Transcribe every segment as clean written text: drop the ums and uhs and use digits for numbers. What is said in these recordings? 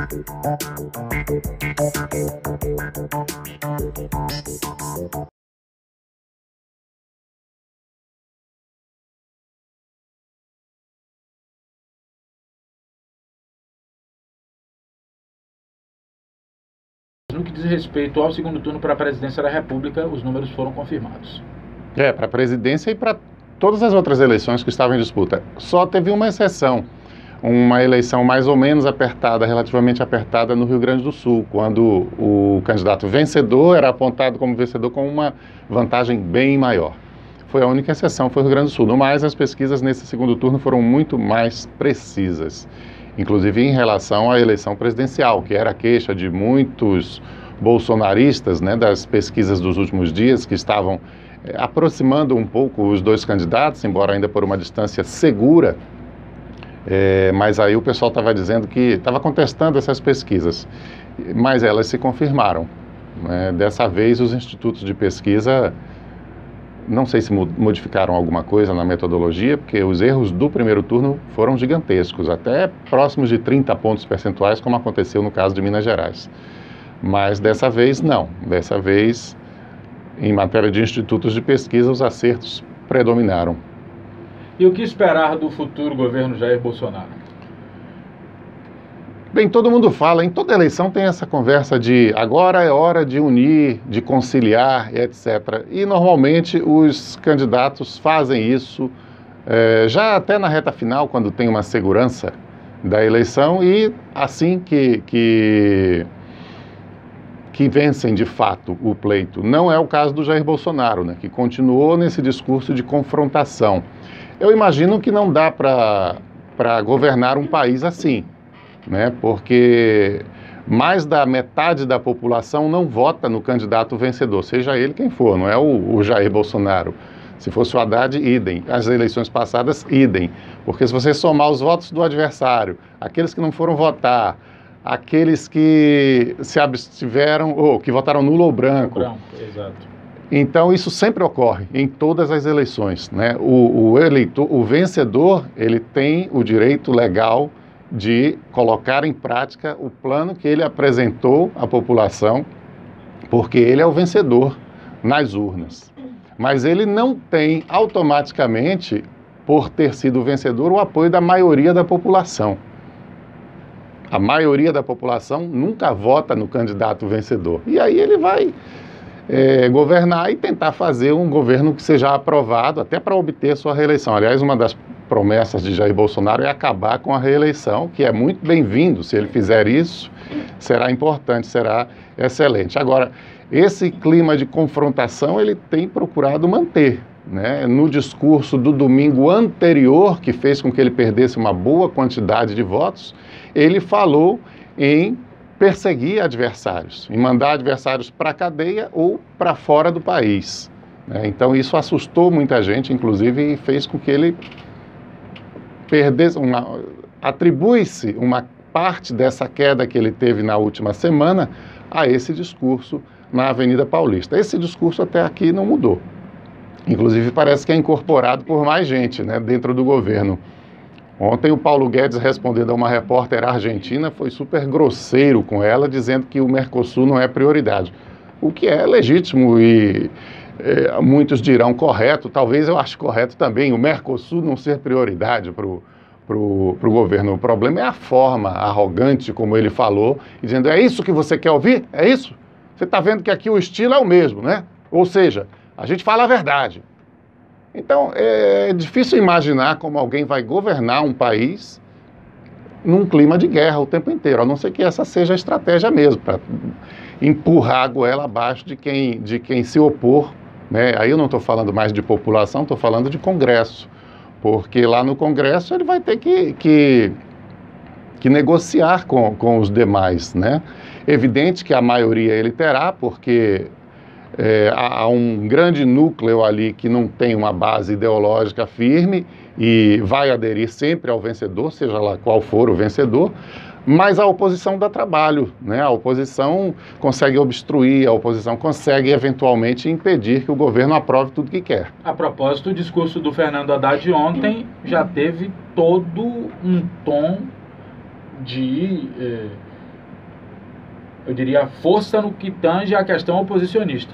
No que diz respeito ao segundo turno para a presidência da República, os números foram confirmados. Para a presidência e para todas as outras eleições que estavam em disputa. Só teve uma exceção, uma eleição mais ou menos apertada, relativamente apertada no Rio Grande do Sul, quando o candidato vencedor era apontado como vencedor com uma vantagem bem maior. Foi a única exceção, foi o Rio Grande do Sul. No mais, as pesquisas nesse segundo turno foram muito mais precisas, inclusive em relação à eleição presidencial, que era a queixa de muitos bolsonaristas, né, das pesquisas dos últimos dias, que estavam aproximando um pouco os dois candidatos, embora ainda por uma distância segura, mas aí o pessoal estava dizendo que estava contestando essas pesquisas, mas elas se confirmaram, né? Dessa vez os institutos de pesquisa, não sei se modificaram alguma coisa na metodologia, porque os erros do primeiro turno foram gigantescos, até próximos de 30 pontos percentuais, como aconteceu no caso de Minas Gerais. Mas dessa vez não, dessa vez, em matéria de institutos de pesquisa, os acertos predominaram. E o que esperar do futuro governo Jair Bolsonaro? Bem, todo mundo fala, em toda eleição tem essa conversa de agora é hora de unir, de conciliar, etc. E normalmente os candidatos fazem isso já até na reta final, quando tem uma segurança da eleição e assim que vencem de fato o pleito. Não é o caso do Jair Bolsonaro, né, que continuou nesse discurso de confrontação. Eu imagino que não dá para governar um país assim, né, porque mais da metade da população não vota no candidato vencedor, seja ele quem for, não é o Jair Bolsonaro. Se fosse o Haddad, idem. As eleições passadas, idem. Porque se você somar os votos do adversário, aqueles que não foram votar, aqueles que se abstiveram, ou que votaram nulo ou branco. Exato. Então, isso sempre ocorre em todas as eleições, né? O eleitor, o vencedor, ele tem o direito legal de colocar em prática o plano que ele apresentou à população, porque ele é o vencedor nas urnas. Mas ele não tem automaticamente, por ter sido o vencedor, o apoio da maioria da população. A maioria da população nunca vota no candidato vencedor. E aí ele vai governar e tentar fazer um governo que seja aprovado até para obter sua reeleição. Aliás, uma das promessas de Jair Bolsonaro é acabar com a reeleição, que é muito bem-vindo. Se ele fizer isso, será importante, será excelente. Agora, esse clima de confrontação ele tem procurado manter, né? No discurso do domingo anterior, que fez com que ele perdesse uma boa quantidade de votos, ele falou em perseguir adversários, em mandar adversários para a cadeia ou para fora do país, né? Então isso assustou muita gente, inclusive, e fez com que ele perdesse atribui-se uma parte dessa queda que ele teve na última semana a esse discurso na Avenida Paulista. Esse discurso até aqui não mudou. Inclusive parece que é incorporado por mais gente, né, dentro do governo. Ontem o Paulo Guedes, respondendo a uma repórter argentina, foi super grosseiro com ela, dizendo que o Mercosul não é prioridade. O que é legítimo e muitos dirão correto, talvez eu ache correto também, o Mercosul não ser prioridade para o governo. O problema é a forma arrogante como ele falou, dizendo, é isso que você quer ouvir? É isso? Você está vendo que aqui o estilo é o mesmo, né? Ou seja, a gente fala a verdade. Então, é difícil imaginar como alguém vai governar um país num clima de guerra o tempo inteiro, a não ser que essa seja a estratégia mesmo, para empurrar a goela abaixo de quem se opor, né? Aí eu não estou falando mais de população, estou falando de Congresso, porque lá no Congresso ele vai ter que negociar com os demais, né? Evidente que a maioria ele terá, porque há um grande núcleo ali que não tem uma base ideológica firme e vai aderir sempre ao vencedor, seja lá qual for o vencedor, mas a oposição dá trabalho, né? A oposição consegue obstruir, a oposição consegue eventualmente impedir que o governo aprove tudo que quer. A propósito, o discurso do Fernando Haddad ontem já teve todo um tom de eu diria, força no que tange à questão oposicionista.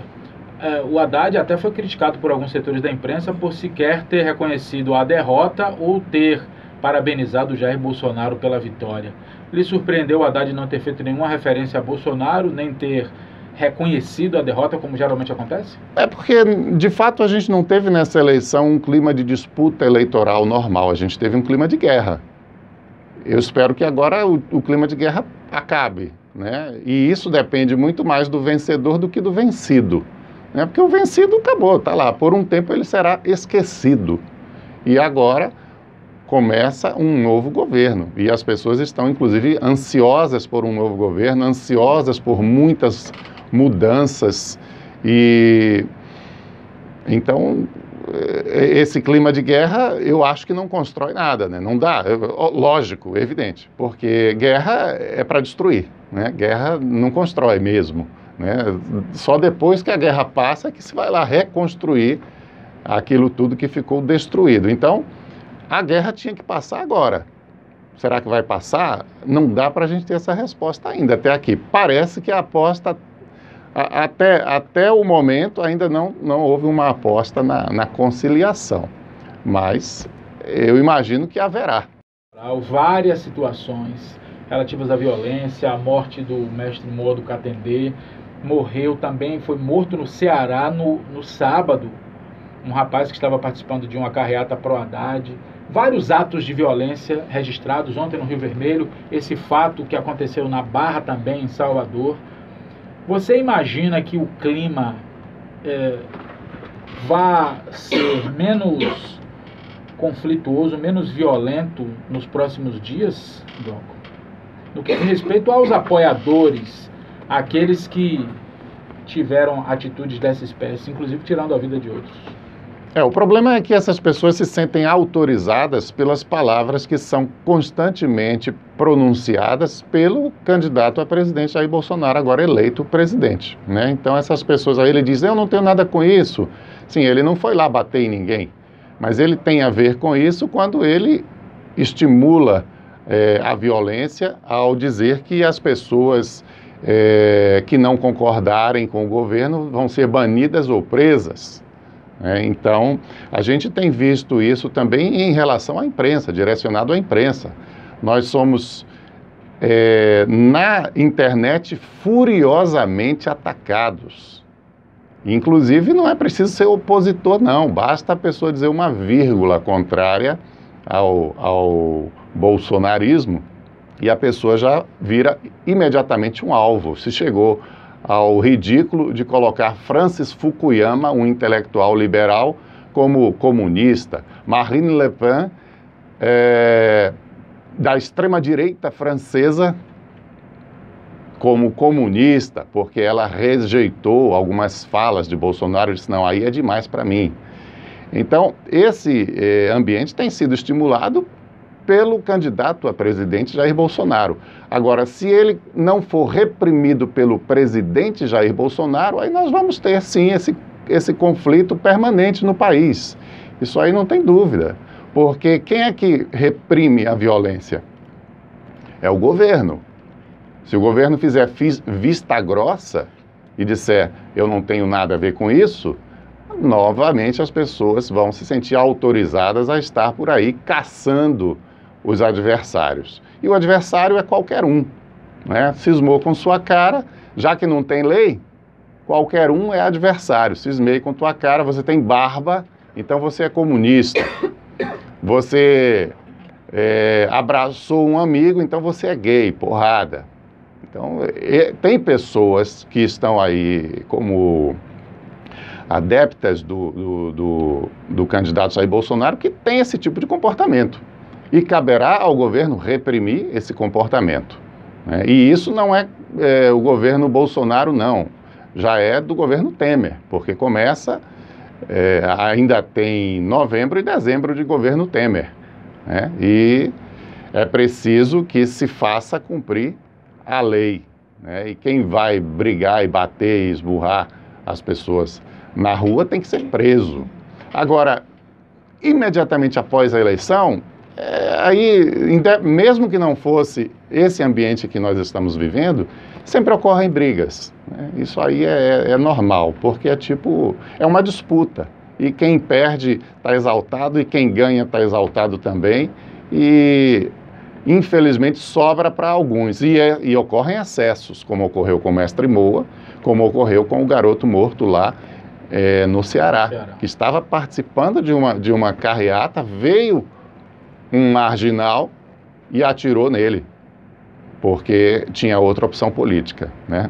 O Haddad até foi criticado por alguns setores da imprensa por sequer ter reconhecido a derrota ou ter parabenizado Jair Bolsonaro pela vitória. Lhe surpreendeu o Haddad não ter feito nenhuma referência a Bolsonaro, nem ter reconhecido a derrota, como geralmente acontece? É porque, de fato, a gente não teve nessa eleição um clima de disputa eleitoral normal, a gente teve um clima de guerra. Eu espero que agora o clima de guerra acabe, né? E isso depende muito mais do vencedor do que do vencido, né? Porque o vencido acabou, está lá. Por um tempo ele será esquecido. E agora começa um novo governo. E as pessoas estão, inclusive, ansiosas por um novo governo, ansiosas por muitas mudanças. E então, esse clima de guerra, eu acho que não constrói nada, né? Não dá, lógico, evidente, porque guerra é para destruir, né? Guerra não constrói mesmo, né? Só depois que a guerra passa que se vai lá reconstruir aquilo tudo que ficou destruído. Então, a guerra tinha que passar agora. Será que vai passar? Não dá para a gente ter essa resposta ainda, até aqui. Parece que a aposta... Até o momento ainda não houve uma aposta na conciliação, mas eu imagino que haverá. Várias situações relativas à violência, a morte do mestre Moa do Catendê, morreu também, foi morto no Ceará no sábado, um rapaz que estava participando de uma carreata pró-Haddad, vários atos de violência registrados ontem no Rio Vermelho, esse fato que aconteceu na Barra também, em Salvador. Você imagina que o clima vá ser menos conflituoso, menos violento nos próximos dias, Glauco? No que diz respeito aos apoiadores, aqueles que tiveram atitudes dessa espécie, inclusive tirando a vida de outros. O problema é que essas pessoas se sentem autorizadas pelas palavras que são constantemente pronunciadas pelo candidato a presidente Jair Bolsonaro, agora eleito presidente, né? Então essas pessoas aí, ele diz, eu não tenho nada com isso. Sim, ele não foi lá bater em ninguém, mas ele tem a ver com isso quando ele estimula a violência ao dizer que as pessoas que não concordarem com o governo vão ser banidas ou presas. Então, a gente tem visto isso também em relação à imprensa, direcionado à imprensa. Nós somos, na internet, furiosamente atacados. Inclusive, não é preciso ser opositor, não. Basta a pessoa dizer uma vírgula contrária ao bolsonarismo e a pessoa já vira imediatamente um alvo. Se chegou ao ridículo de colocar Francis Fukuyama, um intelectual liberal, como comunista, Marine Le Pen, da extrema-direita francesa, como comunista, porque ela rejeitou algumas falas de Bolsonaro e disse, não, aí é demais para mim. Então, esse ambiente tem sido estimulado pelo candidato a presidente Jair Bolsonaro. Agora, se ele não for reprimido pelo presidente Jair Bolsonaro, aí nós vamos ter, sim, esse conflito permanente no país. Isso aí não tem dúvida. Porque quem é que reprime a violência? É o governo. Se o governo fizer vista grossa e disser, eu não tenho nada a ver com isso, novamente as pessoas vão se sentir autorizadas a estar por aí caçando os adversários. E o adversário é qualquer um, né? Cismou com sua cara, já que não tem lei, qualquer um é adversário. Cismei com tua cara, você tem barba, então você é comunista. Você abraçou um amigo, então você é gay, porrada. Então, tem pessoas que estão aí como adeptas do candidato Jair Bolsonaro que tem esse tipo de comportamento. E caberá ao governo reprimir esse comportamento, né? E isso não é o governo Bolsonaro, não. Já é do governo Temer, porque começa, ainda tem novembro e dezembro de governo Temer, né? E é preciso que se faça cumprir a lei, né? E quem vai brigar e bater e esburrar as pessoas na rua tem que ser preso. Agora, imediatamente após a eleição, aí, mesmo que não fosse esse ambiente que nós estamos vivendo, sempre ocorrem brigas, né? Isso aí é normal, porque é uma disputa. E quem perde está exaltado e quem ganha está exaltado também. E, infelizmente, sobra para alguns. E ocorrem excessos, como ocorreu com o mestre Moa, como ocorreu com o garoto morto lá no Ceará, que estava participando de uma carreata, veio um marginal e atirou nele, porque tinha outra opção política, né?